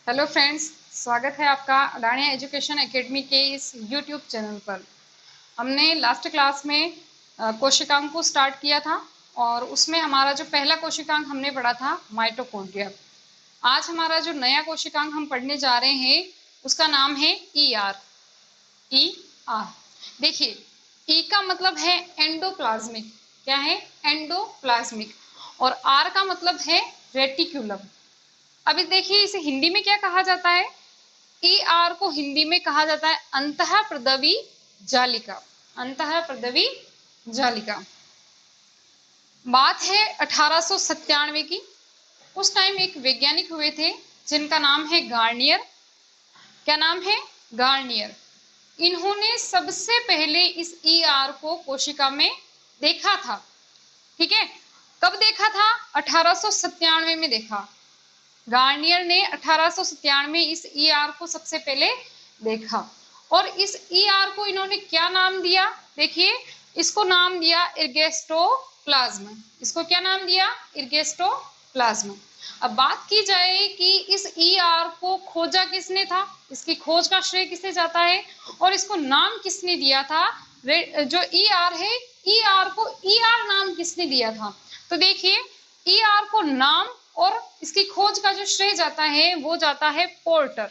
Hello friends, स्वागत है आपका अडानिया एजुकेशन एकेडमी के इस यूट्यूब चैनल पर। हमने लास्ट क्लास में कोशिकांग को स्टार्ट किया था और उसमें हमारा जो पहला कोशिकांग हमने पढ़ा था माइटोकॉन्ड्रिया। आज हमारा जो नया कोशिकांग हम पढ़ने जा रहे हैं उसका नाम है ER। ER देखिए, E का मतलब है एंडोप्लाज्मिक। क्या है? एंडोप्लाज्मिक। और R का मतलब है रेटिक्यूलम। अभी देखिए, इसे हिंदी में क्या कहा जाता है? ER को हिंदी में कहा जाता है अंतःप्रदवी जालिका। अंतःप्रदवी जालिका। बात है 1897 की। उस टाइम एक वैज्ञानिक हुए थे जिनका नाम है गार्नियर। क्या नाम है? गार्नियर। इन्होंने सबसे पहले इस ER को कोशिका में देखा था। ठीक है, कब देखा था? 1897 में देखा। गार्नियर ने 1897 में इस ER को सबसे पहले देखा और इस ER को इन्होंने क्या नाम दिया? देखिए, इसको नाम दिया इर्गेस्टोप्लाज्म। इसको क्या नाम दिया? इर्गेस्टोप्लाज्म। अब बात की जाए कि इस ER को खोजा किसने था, इसकी खोज का श्रेय किसे जाता है और इसको नाम किसने दिया था? जो ER है, ER को ER नाम किसने दिया था? तो देखिए, ER को नाम और इसकी खोज का जो श्रेय जाता है वो जाता है पोर्टर।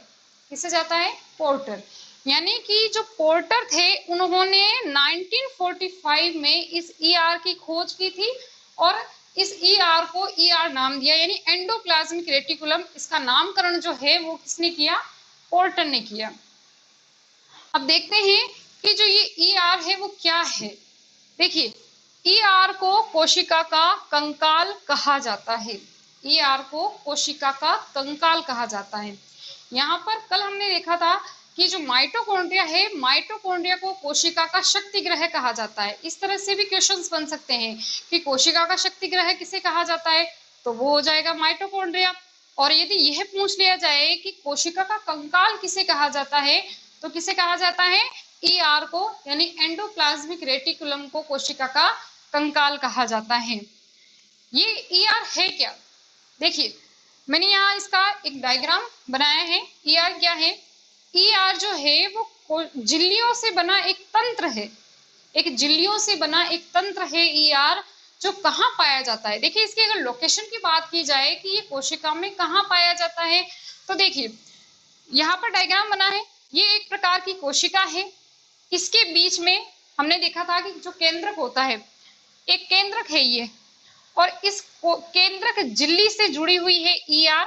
किसे जाता है? पोर्टर। यानी कि जो पोर्टर थे उन्होंने 1945 में इस ER की खोज की थी और इस ER को ER नाम दिया, यानी एंडोप्लाज्मिक रेटिकुलम। इसका नामकरण जो है वो किसने किया? पोर्टर ने किया। अब देखते हैं कि जो ये ER है वो क्या है। देखिए, ER को कोशिका का कंकाल कहा जाता है। ER को कोशिका का कंकाल कहा जाता है। यहाँ पर कल हमने देखा था कि जो माइटोकॉन्ड्रिया है, माइटोकॉन्ड्रिया को कोशिका का शक्ति ग्रह कहा जाता है। इस तरह से भी क्वेश्चंस बन सकते हैं कि कोशिका का शक्ति ग्रह किसे कहा जाता है, तो वो हो जाएगा माइटोकॉन्ड्रिया। और यदि यह पूछ लिया जाए कि कोशिका का कंकाल किसे कहा जाता है, तो किसे कहा जाता है? ER को, यानी एंडोप्लाज्मिक रेटिकुलम को कोशिका का कंकाल कहा जाता है। ये ER है क्या? देखिए, मैंने यहाँ इसका एक डायग्राम बनाया है। ER क्या है? ER जो है वो झिल्लियों से बना एक तंत्र है। एक झिल्लियों से बना एक तंत्र है ER, जो कहाँ पाया जाता है। देखिए, इसकी अगर लोकेशन की बात की जाए कि ये कोशिका में कहाँ पाया जाता है, तो देखिए यहाँ पर डायग्राम बना है। ये एक प्रकार की कोशिका है। इसके बीच में हमने देखा था कि जो केंद्रक होता है, एक केंद्रक है ये, और इस केंद्रक झिल्ली से जुड़ी हुई है ER,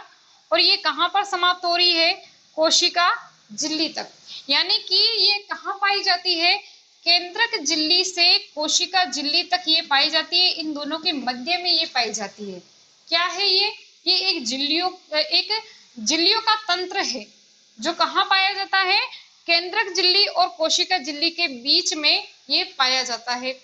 और ये कहां पर समाप्त हो रही है? कोशिका झिल्ली तक। यानी कि ये कहां पाई जाती है? केंद्रक झिल्ली से कोशिका झिल्ली तक ये पाई जाती है। इन दोनों के मध्य में ये पाई जाती है। क्या है ये? ये एक झिल्लियों का तंत्र है जो कहाँ पाया जाता है? केंद्रक झिल्ली और कोशिका झिल्ली के बीच में ये पाया जाता है।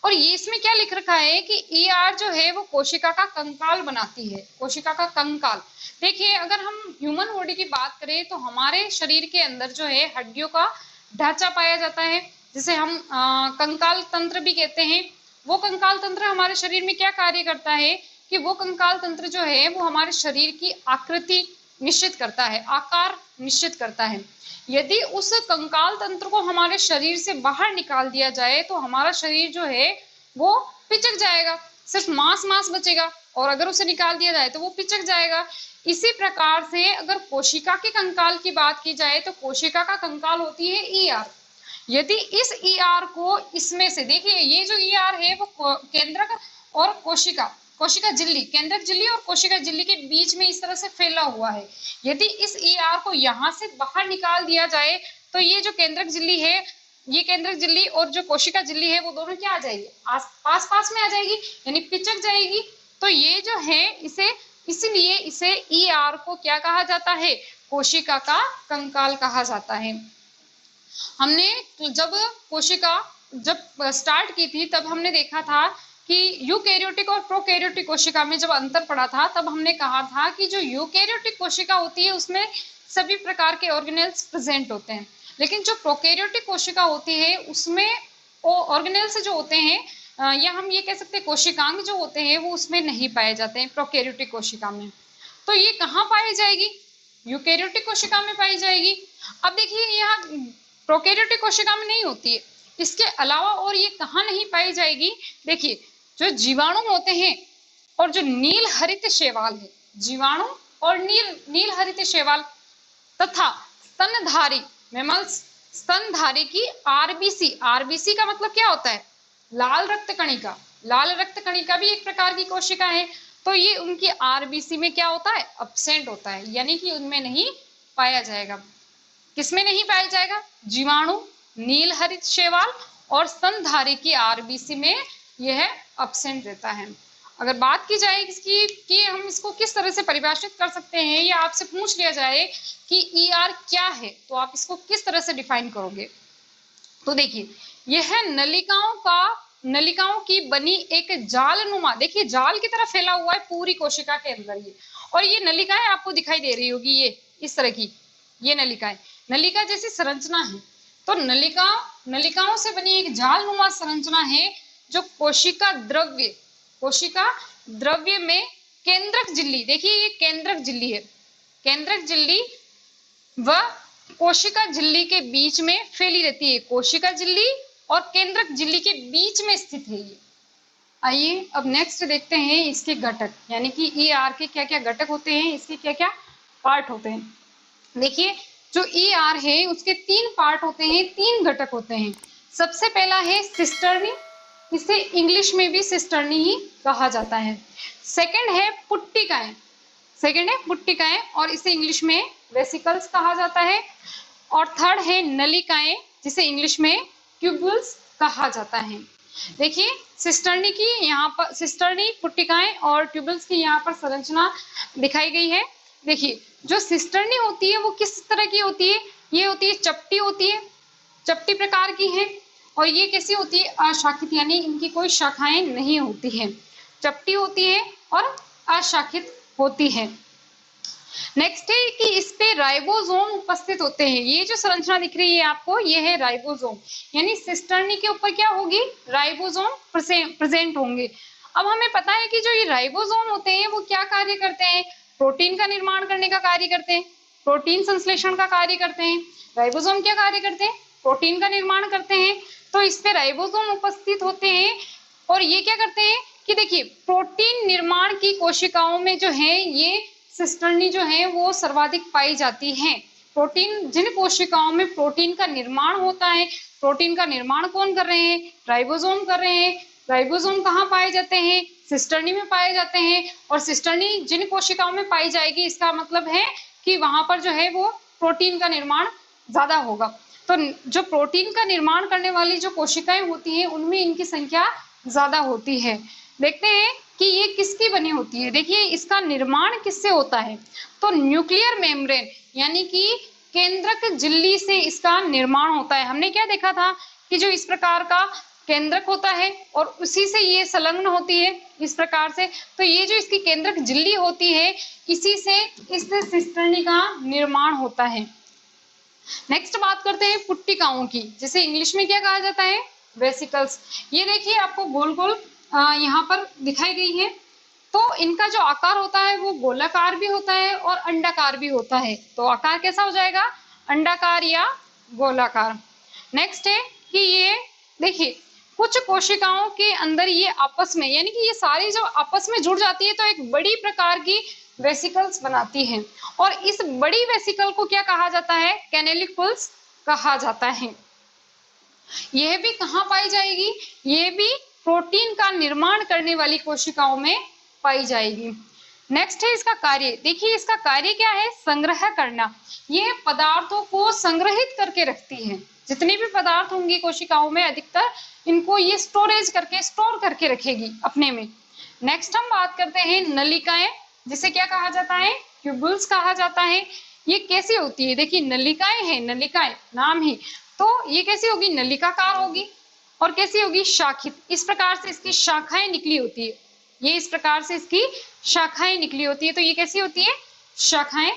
और ये इसमें क्या लिख रखा है कि ER जो है वो कोशिका का कंकाल बनाती है। कोशिका का कंकाल। देखिए, अगर हम ह्यूमन बॉडी की बात करें तो हमारे शरीर के अंदर जो है हड्डियों का ढांचा पाया जाता है, जिसे हम कंकाल तंत्र भी कहते हैं। वो कंकाल तंत्र हमारे शरीर में क्या कार्य करता है कि वो कंकाल तंत्र जो है वो हमारे शरीर की आकृति निश्चित करता है, आकार निश्चित करता है। यदि उस कंकाल तंत्र को हमारे शरीर से बाहर निकाल दिया जाए तो हमारा शरीर जो है वो पिचक जाएगा, सिर्फ मांस मांस बचेगा, और अगर उसे निकाल दिया जाए तो वो पिचक जाएगा। इसी प्रकार से अगर कोशिका के कंकाल की बात की जाए तो कोशिका का कंकाल होती है ER। यदि इस ER को इसमें से, देखिए ये जो ER है वो केंद्रक और कोशिका झिल्ली, केंद्रक झिल्ली और कोशिका झिल्ली के बीच में इस तरह से फैला हुआ है। यदि इस ER को यहाँ से बाहर निकाल दिया जाए तो ये जो केंद्रक झिल्ली है, ये केंद्रक झिल्ली और जो कोशिका झिल्ली है वो दोनों क्या आ जाएगी? पास पास में आ जाएगी, यानी पिचक जाएगी। तो ये जो है इसीलिए इसे ER को क्या कहा जाता है? कोशिका का कंकाल कहा जाता है। हमने जब कोशिका स्टार्ट की थी तब हमने देखा था कि यूकैरियोटिक और प्रोकैरियोटिक कोशिका में जब अंतर पड़ा था तब हमने कहा था कि जो यूकैरियोटिक कोशिका होती है उसमें सभी प्रकार के ऑर्गेनेल्स प्रेजेंट होते हैं, लेकिन जो प्रोकैरियोटिक कोशिका होती है उसमें वो ऑर्गेनेल्स जो होते हैं या हम ये कह सकते हैं कोशिकांग जो होते हैं वो उसमें नहीं पाए जाते हैं प्रोकैरियोटिक कोशिका में। तो ये कहाँ पाई जाएगी? यूकेरियोटिक कोशिका में पाई जाएगी। अब देखिए यहाँ प्रोकैरियोटिक कोशिका में नहीं होती है। इसके अलावा और ये कहाँ नहीं पाई जाएगी, देखिए जो जीवाणु होते हैं और जो नील हरित शैवाल है, जीवाणु और नील हरित शैवाल तथा स्तनधारी मैमल्स, स्तनधारी की आरबीसी, आरबीसी का मतलब क्या होता है, लाल रक्त कणिका, लाल रक्त कणिका भी एक प्रकार की कोशिका है। तो ये उनकी आरबीसी में क्या होता है, अब्सेंट होता है, यानी कि उनमें नहीं पाया जाएगा। किसमें नहीं पाया जाएगा, जीवाणु, नील हरित शैवाल और स्तनधारी की आरबीसी में यह अब्सेंट रहता है। अगर बात की जाए इसकी कि हम इसको किस तरह से परिभाषित कर सकते हैं, या आपसे पूछ लिया जाए कि ईआर क्या है, तो आप इसको किस तरह से डिफाइन करोगे। तो देखिए यह नलिकाओं की बनी एक जालनुमा, देखिए जाल की तरह फैला हुआ है पूरी कोशिका के अंदर ये, और ये नलिकाएं आपको दिखाई दे रही होगी, ये इस तरह की ये नलिकाएं, नलिका जैसी संरचना है। तो नलिकाओं से बनी एक जालनुमा संरचना है जो कोशिका द्रव्य में केंद्रक झिल्ली, देखिए ये केंद्रक झिल्ली है, केंद्रक झिल्ली व कोशिका झिल्ली के बीच में फैली रहती है, कोशिका झिल्ली और केंद्रक झिल्ली के बीच में स्थित है ये। आइए अब नेक्स्ट देखते हैं इसके घटक, यानी कि ईआर के क्या क्या घटक होते हैं, इसके क्या क्या पार्ट होते हैं। देखिए जो ईआर है उसके 3 पार्ट होते हैं, 3 घटक होते हैं। सबसे पहला है सिस्टर्नी, इसे इंग्लिश में भी सिस्टर्नी ही कहा जाता है। सेकंड है पुट्टिकाएं और इसे इंग्लिश में वेसिकल्स कहा जाता है। और थर्ड है नलिकाएं, जिसे इंग्लिश में ट्यूब्यूल्स कहा जाता है। देखिए सिस्टर्नी की यहाँ पर, सिस्टर्नी, पुट्टिकाएं और ट्यूब्यूल्स की यहाँ पर संरचना दिखाई गई है। देखिए जो सिस्टर्नी होती है वो किस तरह की होती है, ये होती है चपटी होती है, चपटी प्रकार की है, और ये कैसी होती है, अशाखित, यानी इनकी कोई शाखाएं नहीं होती है, चपटी होती है और अशाखित होती है। नेक्स्ट है कि इस पे राइबोसोम उपस्थित होते हैं। ये जो संरचना दिख रही है आपको, ये है राइबोसोम, यानी सिस्टर्नी के ऊपर क्या होगी, राइबोसोम प्रेजेंट होंगे। अब हमें पता है कि जो ये राइबोसोम होते हैं वो क्या कार्य करते हैं, प्रोटीन का निर्माण करने का कार्य करते हैं, प्रोटीन संश्लेषण का कार्य करते हैं। राइबोसोम क्या कार्य करते हैं, प्रोटीन का निर्माण करते हैं। तो इस पे राइबोसोम उपस्थित होते हैं और ये क्या करते हैं कि देखिए प्रोटीन निर्माण की कोशिकाओं में जो है ये सिस्टर्नी जो है वो सर्वाधिक पाई जाती है। प्रोटीन, जिन कोशिकाओं में प्रोटीन का निर्माण होता है, प्रोटीन का निर्माण कौन कर रहे हैं, राइबोसोम कर रहे हैं। राइबोसोम कहाँ पाए जाते हैं, सिस्टर्नी में पाए जाते हैं। और सिस्टर्नी जिन कोशिकाओं में पाई जाएगी, इसका मतलब है कि वहां पर जो है वो प्रोटीन का निर्माण ज्यादा होगा। तो जो प्रोटीन का निर्माण करने वाली जो कोशिकाएं होती हैं उनमें इनकी संख्या ज्यादा होती है। देखते हैं कि ये किसकी बनी होती है। देखिए इसका निर्माण किससे होता है, तो न्यूक्लियर मेम्ब्रेन यानी कि केंद्रक झिल्ली से इसका निर्माण होता है। हमने क्या देखा था कि जो इस प्रकार का केंद्रक होता है और उसी से ये संलग्न होती है इस प्रकार से, तो ये जो इसकी केंद्रक झिल्ली होती है इसी से इस सिस्टर्नी का निर्माण होता है। नेक्स्ट बात करते हैं पुट्टिकाओं की, जिसे इंग्लिश में क्या कहा जाता है, वेसिकल्स। ये देखिए आपको गोल गोल यहाँ पर दिखाई गई है। तो इनका जो आकार होता है वो गोलाकार भी होता है और अंडाकार भी होता है। तो आकार कैसा हो जाएगा, अंडाकार या गोलाकार। नेक्स्ट है कि ये देखिए कुछ कोशिकाओं के अंदर ये आपस में, यानी कि ये सारी जो आपस में जुड़ जाती है तो एक बड़ी प्रकार की वेसिकल्स बनाती है। और इस बड़ी वेसिकल को क्या कहा जाता है, कैनेलिकल्स कहा जाता है। यह भी कहाँ पाई जाएगी, ये भी प्रोटीन का निर्माण करने वाली कोशिकाओं में पाई जाएगी। नेक्स्ट है इसका कार्य। देखिए इसका कार्य क्या है, संग्रह करना। यह पदार्थों को संग्रहित करके रखती है। जितने भी पदार्थ होंगे कोशिकाओं में अधिकतर इनको ये स्टोर करके रखेगी अपने में। नेक्स्ट हम बात करते हैं नलिकाएं, जिसे क्या कहा जाता है, ट्यूब्यूल्स कहा जाता है। ये कैसी होती है, देखिए नलिकाएं हैं, नलिकाएं नाम ही, तो ये कैसी होगी, नलिकाकार होगी और कैसी होगी, शाखित। इस प्रकार से इसकी शाखाएं निकली होती है, ये इस प्रकार से इसकी शाखाएं निकली होती है। तो ये कैसी होती है, शाखाएं,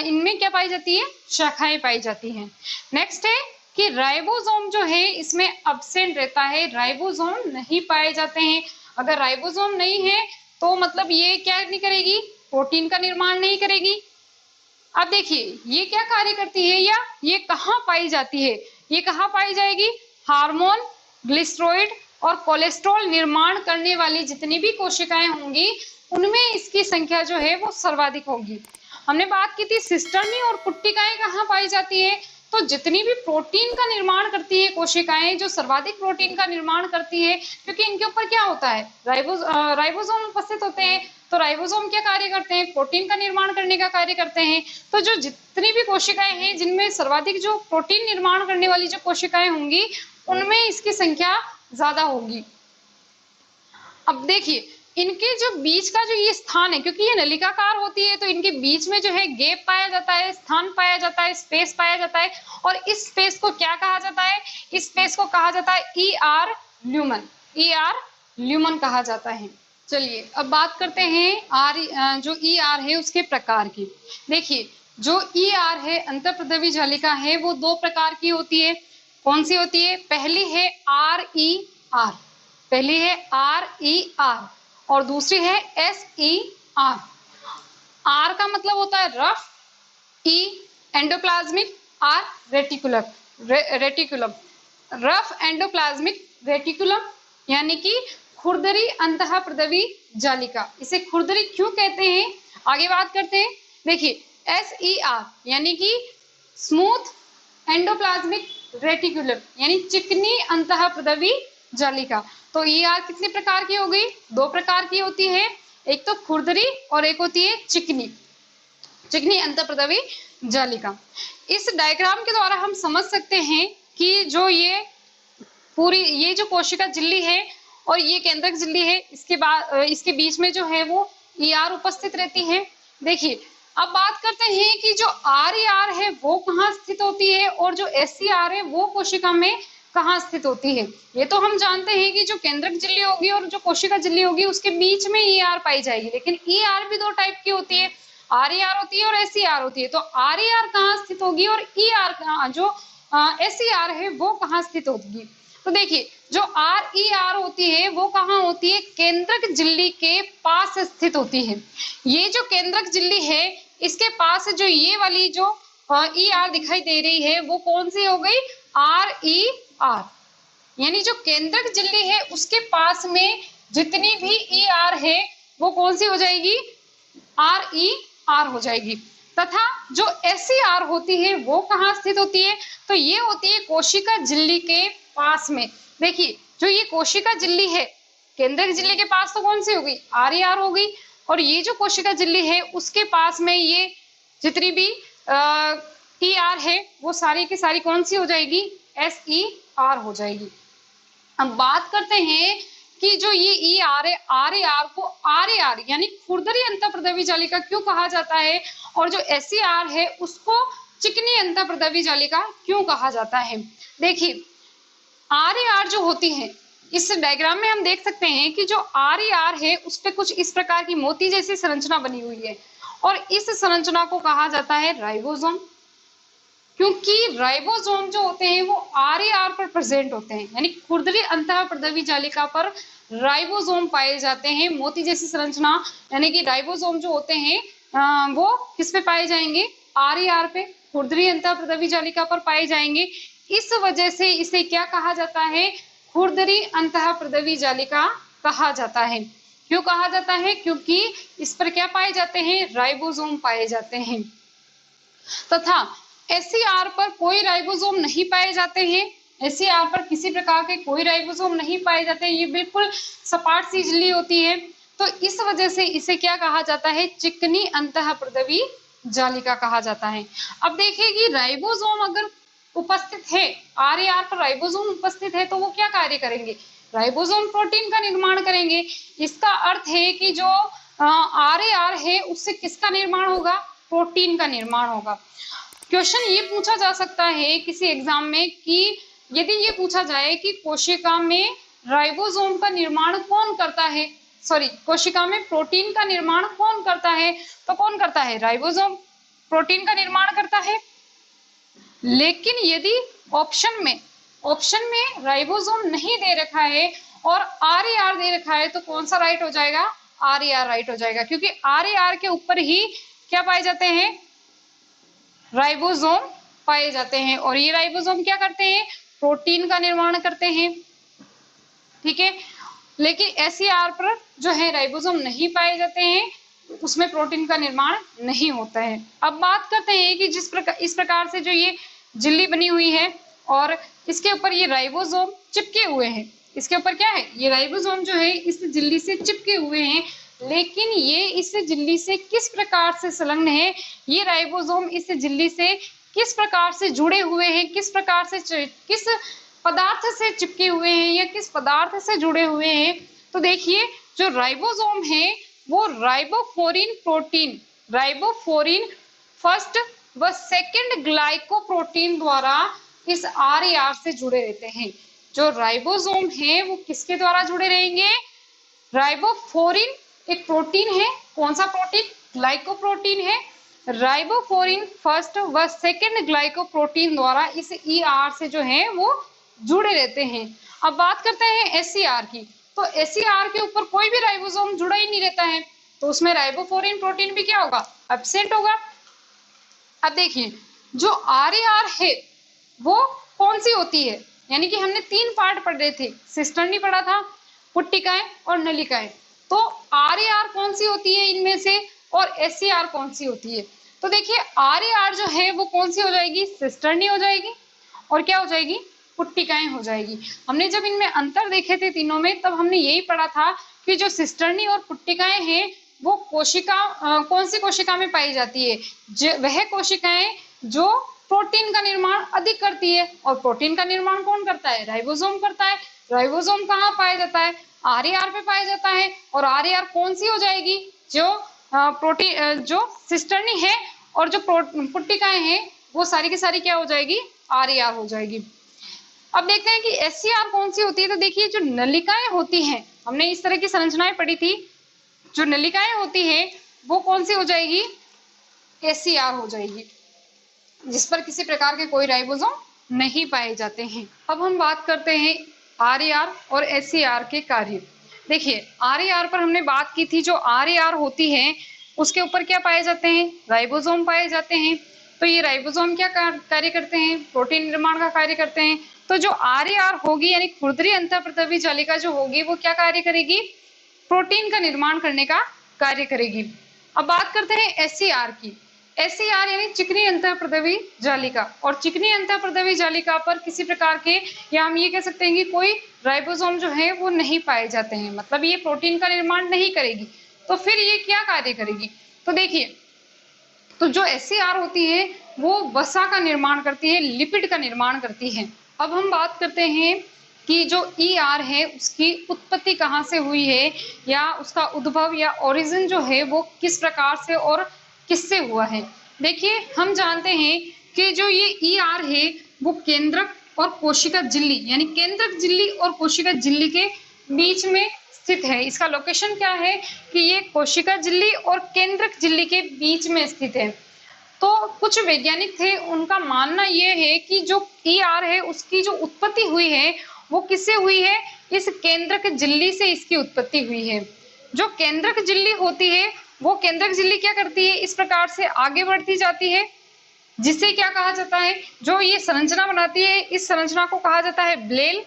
इनमें क्या पाई जाती है, शाखाएं पाई जाती हैं। नेक्स्ट है कि राइबोसोम जो है इसमें अब्सेंट रहता है, राइबोसोम नहीं पाए जाते हैं। अगर राइबोसोम नहीं है तो मतलब ये क्या नहीं करेगी, प्रोटीन का निर्माण नहीं करेगी। अब देखिए ये क्या कार्य करती है या ये कहाँ पाई जाती है, ये कहाँ पाई जाएगी, हार्मोन, ग्लिसरॉइड और कोलेस्ट्रॉल निर्माण करने वाली जितनी भी कोशिकाएं होंगी उनमें इसकी संख्या जो है वो सर्वाधिक होगी। हमने बात की थी सिस्टर्नी और पुट्टिकाएं कहाँ पाई जाती है, तो जितनी भी प्रोटीन का निर्माण करती है कोशिकाएं, जो सर्वाधिक प्रोटीन का निर्माण करती है, क्योंकि इनके ऊपर क्या होता है, राइबोसोम उपस्थित होते हैं। तो राइबोसोम क्या कार्य करते हैं, प्रोटीन का निर्माण करने का कार्य करते हैं। तो जो जितनी भी कोशिकाएं हैं जिनमें सर्वाधिक जो प्रोटीन निर्माण करने वाली जो कोशिकाएं होंगी उनमें इसकी संख्या ज्यादा होगी। अब देखिए इनके जो बीच का जो ये स्थान है, क्योंकि ये नलिकाकार होती है तो इनके बीच में जो है गैप पाया जाता है, स्थान पाया जाता है, स्पेस पाया जाता है। और इस स्पेस को क्या कहा जाता है, इस स्पेस को कहा जाता है ER ल्यूमन, ER ल्यूमन कहा जाता है। चलिए अब बात करते हैं जो ER है उसके प्रकार की। देखिए जो ER है अंतःप्रद्रवी जालिका है वो दो प्रकार की होती है। कौन सी होती है, पहली है RER, पहली है RER और दूसरी है SER। R का मतलब होता है rough, E endoplasmic, R reticulum, rough endoplasmic reticulum यानी कि खुरदरी अंतःप्रद्रवी जालिका। इसे खुरदरी क्यों कहते हैं, आगे बात करते हैं। देखिए SER यानी कि स्मूथ एंडोप्लाज्मिक रेटिकुलम यानी चिकनी अंतःप्रद्रवी जालिका। तो ER कितने प्रकार की हो गई, दो प्रकार की होती है, एक तो खुरदरी और एक होती है चिकनी अंतःप्रद्रवी जालिका। इस डायग्राम के द्वारा हम समझ सकते हैं कि जो ये पूरी ये जो कोशिका झिल्ली है और ये केंद्रक झिल्ली है, इसके बाद इसके बीच में जो है वो ER उपस्थित रहती है। देखिए अब बात करते हैं कि जो RER है वो कहाँ स्थित होती है और जो SER है वो कोशिका में कहाँ स्थित होती है। ये तो हम जानते हैं कि जो केंद्रक झिल्ली होगी और जो कोशिका झिल्ली होगी उसके बीच में ER पाई जाएगी, लेकिन ER भी दो टाइप की होती है, RER होती है और SER होती है। तो RER कहाँ स्थित होगी और ER कहाँ, जो SER है वो कहाँ स्थित होगी। तो देखिए जो RER होती है वो कहाँ होती है, केंद्रक झिल्ली के पास स्थित होती है। ये जो केंद्रक झिल्ली है इसके पास जो ये वाली जो ER दिखाई दे रही है वो कौन सी हो गई, RER, यानी जो केंद्रक झिल्ली है उसके पास में जितनी भी ER है वो कौन सी हो जाएगी, RER हो जाएगी। तथा जो SER होती है वो कहाँ स्थित होती है, तो ये होती है कोशिका झिल्ली के पास में। देखिए जो ये कोशिका झिल्ली है केंद्रक झिल्ली के पास तो कौन सी हो गई, RER हो गई, और ये जो कोशिका झिल्ली है उसके पास में ये जितनी भी ER है वो सारी की सारी कौन सी हो जाएगी, SER हो जाएगी। अब बात करते हैं कि जो ये ER है RER को RER यानी खुरदरी अंतःप्रद्रवी जालिका क्यों कहा जाता है और जो SER है उसको चिकनी अंतःप्रद्रवी जालिका क्यों कहा जाता है। देखिए RER जो होती है इस डायग्राम में हम देख सकते हैं कि जो RER है उस पे कुछ इस प्रकार की मोती जैसी संरचना बनी हुई है और इस संरचना को कहा जाता है राइबोसोम, क्योंकि राइबोसोम जो होते हैं वो RER पर प्रेजेंट होते हैं, यानी खुरदरी अंतःप्रद्रवी जालिका पर राइबोसोम पाए जाते हैं। मोती जैसी संरचना यानी कि राइबोसोम जो होते हैं वो किस पे पाए जाएंगे, RER पे, खुरदरी अंतःप्रद्रवी जालिका पर पाए जाएंगे। इस वजह से इसे क्या कहा जाता है, खुरदरी अंतःप्रद्रवी जालिका कहा जाता है। क्यों कहा जाता है, क्योंकि इस पर क्या पाए जाते हैं, राइबोसोम पाए जाते हैं। तथा SER पर कोई राइबोसोम नहीं पाए जाते हैं, SER पर किसी प्रकार के कोई राइबोसोम नहीं पाए जाते, ये बिल्कुल सपाट सी झिल्ली होती है। तो इस वजह से इसे क्या कहा जाता है, चिकनी अंतःप्रद्रवी जालिका कहा जाता है। अब देखिए कि राइबोसोम अगर उपस्थित है, RER पर राइबोसोम उपस्थित है तो वो क्या कार्य करेंगे, राइबोसोम प्रोटीन का निर्माण करेंगे। इसका अर्थ है कि जो RER है उससे किसका निर्माण होगा, प्रोटीन का निर्माण होगा। क्वेश्चन ये पूछा जा सकता है किसी एग्जाम में कि यदि ये पूछा जाए कि कोशिका में राइबोसोम का निर्माण कौन करता है, सॉरी कोशिका में प्रोटीन का निर्माण कौन करता है, तो कौन करता है, राइबोसोम प्रोटीन का निर्माण करता है। लेकिन यदि ऑप्शन में राइबोसोम नहीं दे रखा है और RER दे रखा है तो कौन सा राइट हो जाएगा, RER राइट हो जाएगा, क्योंकि RER के ऊपर ही क्या पाए जाते हैं, राइबोसोम पाए जाते हैं और ये राइबोसोम क्या करते हैं, प्रोटीन का निर्माण करते हैं, ठीक है। लेकिन SCR पर जो है राइबोसोम नहीं पाए जाते हैं, उसमें प्रोटीन का निर्माण नहीं होता है। अब बात करते हैं कि इस प्रकार से जो ये झिल्ली बनी हुई है और इसके ऊपर ये राइबोसोम चिपके हुए हैं, इसके ऊपर क्या है, ये राइबोसोम जो है इस झिल्ली से चिपके हुए हैं, लेकिन ये इस झिल्ली से किस प्रकार से संलग्न है, ये राइबोसोम इस झिल्ली से किस प्रकार से जुड़े हुए हैं, किस प्रकार से किस पदार्थ से चिपके हुए हैं या किस पदार्थ से जुड़े हुए हैं। तो देखिए जो राइबोसोम है वो राइबोफोरिन प्रोटीन, राइबोफोरिन फर्स्ट व सेकंड ग्लाइकोप्रोटीन द्वारा इस RAR से जुड़े रहते हैं। जो राइबोसोम है वो किसके द्वारा जुड़े रहेंगे, राइबोफोरिन एक प्रोटीन है, कौन सा प्रोटीन, ग्लाइकोप्रोटीन है, राइबोफोरिन फर्स्ट व सेकंड ग्लाइकोप्रोटीन द्वारा इस ER से जो है वो जुड़े रहते हैं। अब बात करते हैं SCR की, तो SCR के ऊपर कोई भी राइबोसोम जुड़ा ही नहीं रहता है, तो उसमें राइबोफोरिन प्रोटीन भी क्या होगा, एब्सेंट होगा। अब देखिए जो RAR है वो कौन सी होती है, यानी कि हमने 3 पार्ट पढ़ रहे थे, सिस्टर्नी पढ़ा था, पुट्टिकाएं और नलिकाएं। तो RAR कौन सी होती है इनमें से और SCR कौन सी होती है। तो देखिए RAR जो है वो कौन सी हो जाएगी, सिस्टर्नी हो जाएगी और क्या हो जाएगी, पुट्टिकाएं हो जाएगी। हमने जब इनमें अंतर देखे थे तीनों में, तब हमने यही पढ़ा था कि जो सिस्टर्नी और पुट्टिकाएं हैं वो कौन सी कोशिका में पाई जाती है, वह कोशिकाएं जो प्रोटीन का निर्माण अधिक करती है, और प्रोटीन का निर्माण कौन करता है, राइबोसोम करता है। राइबोसोम कहाँ पाया जाता है, RAR पे पाया जाता है, और RAR कौन सी हो जाएगी, जो प्रोटीन जो सिस्टर्नी है और जो पुट्टिकाएं हैं वो सारी की सारी क्या हो जाएगी, RAR हो जाएगी। अब देखते हैं कि SCR कौन सी होती है। तो देखिए जो नलिकाएं होती हैं, हमने इस तरह की संरचनाएं पढ़ी थी, जो नलिकाएं होती है वो कौन सी हो जाएगी, SCR हो जाएगी, जिस पर किसी प्रकार के कोई राइबोसोम नहीं पाए जाते हैं। अब हम बात करते हैं RAR और SCR के कार्य। देखिए RAR पर हमने बात की थी, जो RAR होती है उसके ऊपर क्या पाए जाते हैं, राइबोसोम पाए जाते हैं। तो ये राइबोसोम क्या कार्य करते हैं, प्रोटीन निर्माण का कार्य करते हैं। तो जो RAR होगी यानी खुरदरी अंतःप्रद्रवी जालिका जो होगी वो क्या कार्य करेगी, प्रोटीन का निर्माण करने का कार्य करेगी। अब बात करते हैं SCR की। SCR यानी चिकनी अंतःप्रद्रवी जालिका, और चिकनी अंतःप्रद्रवी जालिका पर किसी प्रकार के, या हम ये कह सकते हैं कि कोई राइबोसोम जो है वो नहीं पाए जाते हैं, मतलब ये प्रोटीन का निर्माण नहीं करेगी। तो फिर ये क्या कार्य करेगी, तो देखिए तो जो SCR होती है वो वसा का निर्माण करती है, लिपिड का निर्माण करती है। अब हम बात करते हैं कि जो ER है उसकी उत्पत्ति कहाँ से हुई है, या उसका उद्भव या ओरिजिन जो है वो किस प्रकार से और किससे हुआ है। देखिए हम जानते हैं कि जो ये ER है वो केंद्रक और कोशिका झिल्ली, यानी केंद्रक झिल्ली और कोशिका झिल्ली के बीच में स्थित है। इसका लोकेशन क्या है कि ये कोशिका झिल्ली और केंद्रक झिल्ली के बीच में स्थित है। तो कुछ वैज्ञानिक थे, उनका मानना ये है कि जो ER है उसकी जो उत्पत्ति हुई है वो किससे हुई है, इस केंद्रक झिल्ली से इसकी उत्पत्ति हुई है। जो केंद्रक झिल्ली होती है वो केंद्रक झिल्ली क्या करती है, इस प्रकार से आगे बढ़ती जाती है, जिसे क्या कहा जाता है, जो ये संरचना बनाती है इस संरचना को कहा जाता है ब्लेल।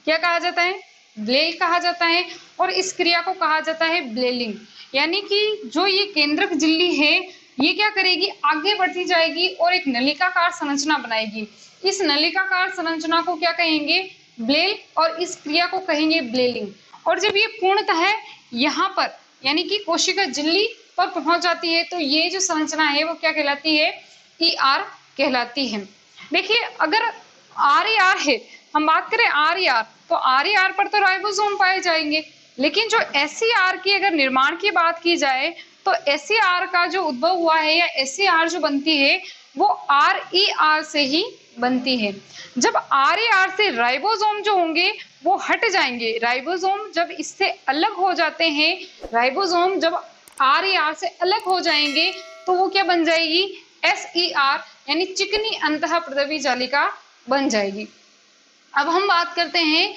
क्या कहा जाता है, ब्लेल कहा जाता है। और इस क्रिया को कहा जाता है ब्लेलिंग। यानी कि जो ये केंद्रक झिल्ली है ये क्या करेगी, आगे बढ़ती जाएगी और एक नलिकाकार संरचना बनाएगी। इस नलिकाकार संरचना को क्या कहेंगे, ब्लेल, और इस क्रिया को कहेंगे ब्लेलिंग। और जब ये पूर्णतः यहाँ पर यानी कि कोशिका झिल्ली पर पहुंच जाती है तो ये जो संरचना है वो क्या कहलाती है, ER कहलाती है। देखिए अगर RAR है, हम बात करें RAR, तो RAR पर तो राइबोसोम पाए जाएंगे, लेकिन जो SCR की अगर निर्माण की बात की जाए तो SCR का जो उद्भव हुआ है या SCR जो बनती है वो RER से ही बनती है। जब RAR से राइबोसोम जो होंगे वो हट जाएंगे, राइबोसोम जब इससे अलग हो जाते हैं, राइबोसोम जब RAR से अलग हो जाएंगे तो वो क्या बन जाएगी, SER यानी चिकनी अंतःप्रद्रवी जालिका बन जाएगी। अब हम बात करते हैं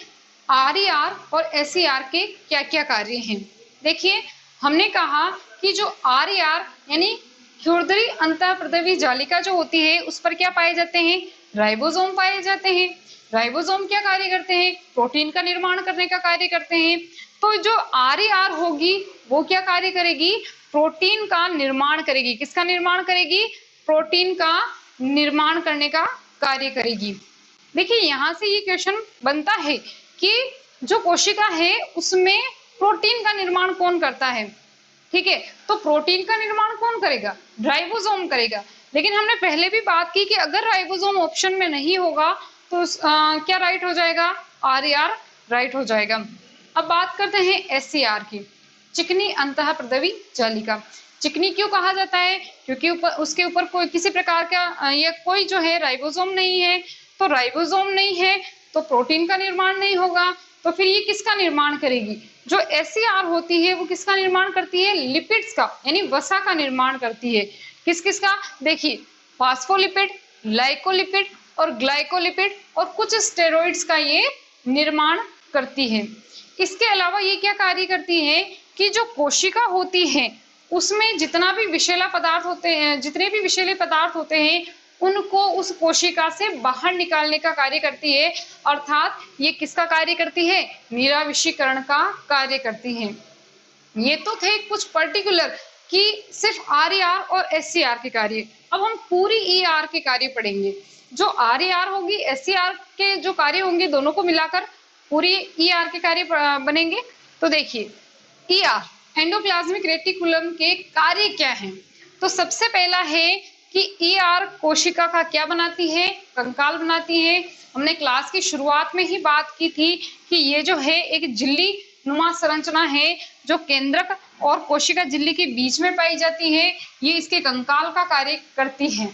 RAR और SCR के क्या क्या कार्य हैं। देखिए हमने कहा कि जो RAR यानी खुरदरी अंतःप्रदवी जालिका जो होती है उस पर क्या पाए जाते हैं, राइबोसोम पाए जाते हैं। राइबोसोम क्या कार्य करते हैं, प्रोटीन का निर्माण करने का कार्य करते हैं। तो जो RAR होगी वो क्या कार्य करेगी, प्रोटीन का निर्माण करेगी। किसका निर्माण करेगी, प्रोटीन का निर्माण करने का कार्य करेगी। देखिए यहाँ से ये क्वेश्चन बनता है कि जो कोशिका है उसमें प्रोटीन का निर्माण कौन करता है, ठीक है। तो प्रोटीन का निर्माण कौन करेगा, राइबोसोम करेगा। लेकिन हमने पहले भी बात की कि अगर राइबोसोम ऑप्शन में नहीं होगा तो क्या राइट हो जाएगा, RAR राइट हो जाएगा। अब बात करते हैं SCR की, चिकनी अंतःप्रदवी जालिका। चिकनी क्यों कहा जाता है, क्योंकि उसके ऊपर कोई किसी प्रकार का या कोई जो है राइबोसोम नहीं है। तो राइबोसोम नहीं है तो प्रोटीन का निर्माण नहीं होगा, तो फिर ये किसका निर्माण करेगी, जो SCR होती है वो किसका निर्माण करती है, लिपिड्स का, यानी वसा का निर्माण करती है। किस किस का, देखिए फास्फोलिपिड, लाइकोलिपिड और ग्लाइकोलिपिड और कुछ स्टेरॉइड्स का ये निर्माण करती है। इसके अलावा ये क्या कार्य करती है कि जो कोशिका होती है उसमें जितना भी विषैला पदार्थ होते हैं, जितने भी विषैले पदार्थ होते हैं उनको उस कोशिका से बाहर निकालने का कार्य करती है। अर्थात ये किसका कार्य करती है, निराविषीकरण का कार्य करती है। ये तो थे कुछ पर्टिकुलर कि सिर्फ RAR और SCR के कार्य। अब हम पूरी ER के कार्य पढ़ेंगे। जो RAR होगी, SCR के जो कार्य होंगे दोनों को मिलाकर पूरी ER के कार्य बनेंगे। तो देखिए ER एंडोप्लाज्मिक रेटिकुलम के कार्य क्या हैं। तो सबसे पहला है कि ER कोशिका का क्या बनाती है, कंकाल बनाती है। हमने क्लास की शुरुआत में ही बात की थी कि ये जो है एक झिल्ली नुमा संरचना है जो केंद्रक और कोशिका झिल्ली के बीच में पाई जाती है। ये इसके कंकाल का कार्य करती है।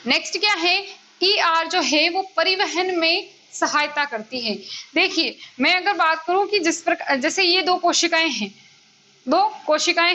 नेक्स्ट क्या है, ER जो है वो परिवहन में सहायता करती है। देखिए मैं अगर बात करूं कि जिस प्रकार जैसे ये दो कोशिकाएं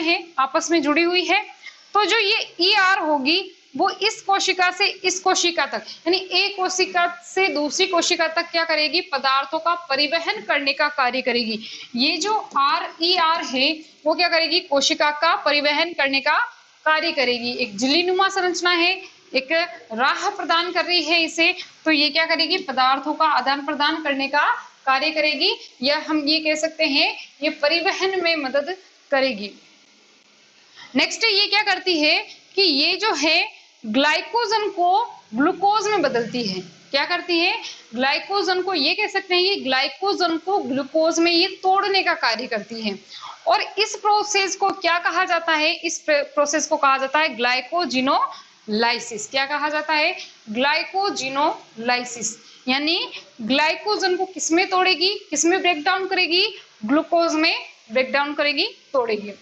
हैं आपस में जुड़ी हुई है, तो जो ये ER होगी वो इस कोशिका से इस कोशिका तक, यानी एक कोशिका से दूसरी कोशिका तक क्या करेगी, पदार्थों का परिवहन करने का कार्य करेगी। ये जो RER है वो क्या करेगी, कोशिका का परिवहन करने का कार्य करेगी। एक झिल्लीनुमा संरचना है, एक राह प्रदान कर रही है इसे, तो ये क्या करेगी, पदार्थों का आदान प्रदान करने का कार्य करेगी, या हम ये कह सकते हैं ये परिवहन में मदद करेगी। नेक्स्ट ये क्या करती है कि ये जो है ग्लाइकोजन को ग्लूकोज में बदलती है। क्या करती है, ग्लाइकोजन को, ये कह सकते हैं ये ग्लाइकोजन को ग्लूकोज में ये तोड़ने का कार्य करती है। और इस प्रोसेस को क्या कहा जाता है, इस प्रोसेस को कहा जाता है ग्लाइकोजिनोलाइसिस। क्या कहा जाता है, ग्लाइकोजिनोलाइसिस। यानी ग्लाइकोजन को किसमें तोड़ेगी, किसमें ब्रेक डाउन करेगी, ग्लूकोज में ब्रेक डाउन करेगी, तोड़ेगी।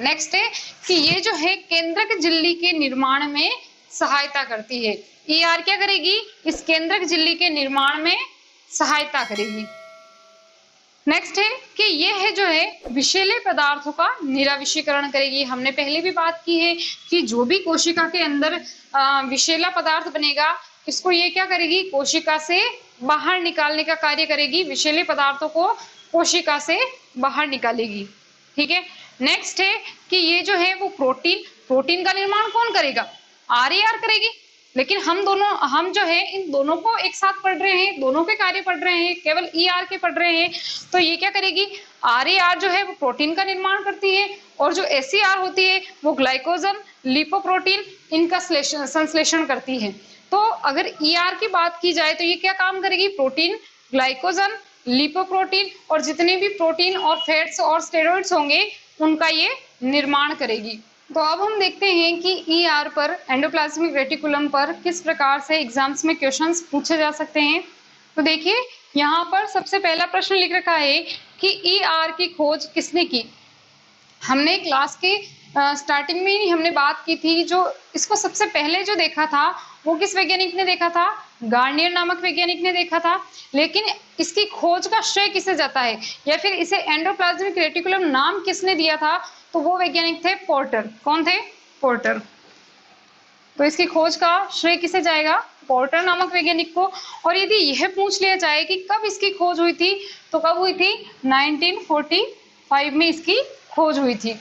नेक्स्ट है कि ये जो है केंद्रक झिल्ली के निर्माण में सहायता करती है। ER क्या करेगी, इस केंद्रक झिल्ली के निर्माण में सहायता करेगी। नेक्स्ट है कि ये है जो है विषैले पदार्थों का निराविषीकरण करेगी। हमने पहले भी बात की है कि जो भी कोशिका के अंदर विषैला पदार्थ बनेगा इसको ये क्या करेगी, कोशिका से बाहर निकालने का कार्य करेगी। विषैले पदार्थों को कोशिका से बाहर निकालेगी, ठीक है। नेक्स्ट है कि ये जो है वो प्रोटीन का निर्माण कौन करेगा, RAR करेगी। लेकिन हम जो है इन दोनों को एक साथ पढ़ रहे हैं, दोनों के कार्य पढ़ रहे हैं, केवल ER के पढ़ रहे हैं। तो ये क्या करेगी, RAR जो है वो प्रोटीन का निर्माण करती है, और जो SCR होती है वो ग्लाइकोजन, लिपोप्रोटीन इनका संश्लेषण करती है। तो अगर ER की बात की जाए तो ये क्या काम करेगी, प्रोटीन, ग्लाइकोजन, लिपोप्रोटीन और जितने भी प्रोटीन और फैट्स और स्टेरॉइड्स होंगे उनका ये निर्माण करेगी। तो अब हम देखते हैं कि ER पर, एंडोप्लाज्मिक रेटिकुलम पर किस प्रकार से एग्जाम्स में क्वेश्चंस पूछे जा सकते हैं। तो देखिए यहाँ पर सबसे पहला प्रश्न लिख रखा है कि ER की खोज किसने की। हमने क्लास के स्टार्टिंग में ही हमने बात की थी, जो इसको सबसे पहले जो देखा था वो किस वैज्ञानिक ने देखा था, गार्नियर नामक वैज्ञानिक ने देखा था। लेकिन इसकी खोज का श्रेय किसे जाता है, या फिर इसे एंडोप्लाज्मिक रेटिकुलम नाम किसने दिया था, तो वो वैज्ञानिक थे पोर्टर। कौन थे, पोर्टर। तो इसकी खोज का श्रेय किसे जाएगा, पोर्टर नामक वैज्ञानिक को। और यदि यह पूछ लिया जाए कि कब इसकी खोज हुई थी, तो कब हुई थी, 1945 में इसकी खोज हुई थी।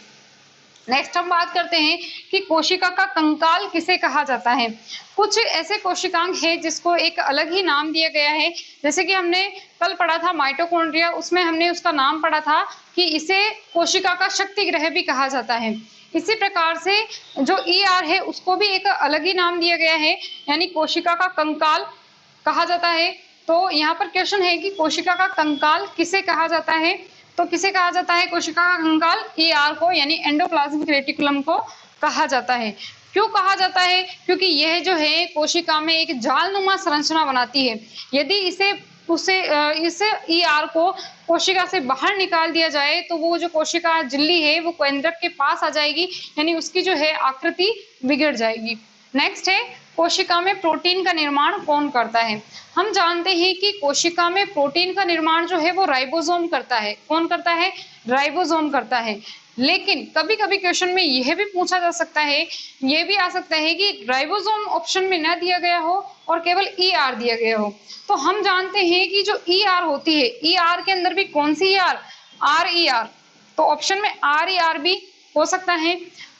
नेक्स्ट हम बात करते हैं कि कोशिका का कंकाल किसे कहा जाता है। कुछ ऐसे कोशिकांग हैं जिसको एक अलग ही नाम दिया गया है, जैसे कि हमने कल पढ़ा था माइटोकॉन्ड्रिया, उसमें हमने उसका नाम पढ़ा था कि इसे कोशिका का शक्ति ग्रह भी कहा जाता है। इसी प्रकार से जो ER है उसको भी एक अलग ही नाम दिया गया है, यानी कोशिका का कंकाल कहा जाता है। तो यहाँ पर क्वेश्चन है कि कोशिका का कंकाल किसे कहा जाता है, तो किसे कहा जाता है कोशिका का कंकाल? ER को, यानी एंडोप्लाज्मिक रेटिकुलम को कहा जाता है। क्यों कहा जाता है? क्योंकि यह जो है कोशिका में एक जालनुमा संरचना बनाती है। यदि इस ER को कोशिका से बाहर निकाल दिया जाए तो वो जो कोशिका झिल्ली है वो केंद्रक के पास आ जाएगी, यानी उसकी जो है आकृति बिगड़ जाएगी। नेक्स्ट है, कोशिका में प्रोटीन का निर्माण कौन करता है? हम जानते हैं कि कोशिका में प्रोटीन का निर्माण जो है वो राइबोसोम करता है। कौन करता है? राइबोसोम करता है। लेकिन कभी कभी क्वेश्चन में यह भी पूछा जा सकता है, ये भी आ सकता है कि राइबोसोम ऑप्शन में न दिया गया हो और केवल ER दिया गया हो। तो हम जानते हैं कि जो ER होती है, ER के अंदर भी कौन सी ER? RER। तो ऑप्शन में RER भी हो सकता है।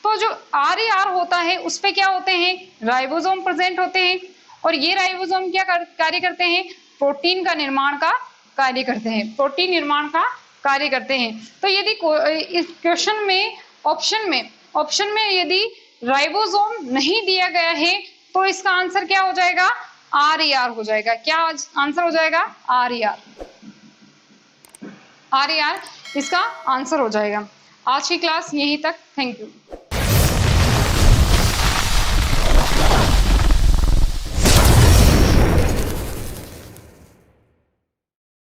तो जो RER होता है उस पे क्या होते हैं? राइबोसोम प्रेजेंट होते हैं, और ये राइबोसोम क्या कार्य करते हैं? प्रोटीन का निर्माण का कार्य करते हैं, प्रोटीन निर्माण का कार्य करते हैं। तो यदि इस क्वेश्चन में ऑप्शन में यदि राइबोसोम नहीं दिया गया है तो इसका आंसर क्या हो जाएगा? RER हो जाएगा। क्या आंसर हो जाएगा? RER। RER इसका आंसर हो जाएगा। आज की क्लास यहीं तक। Thank you.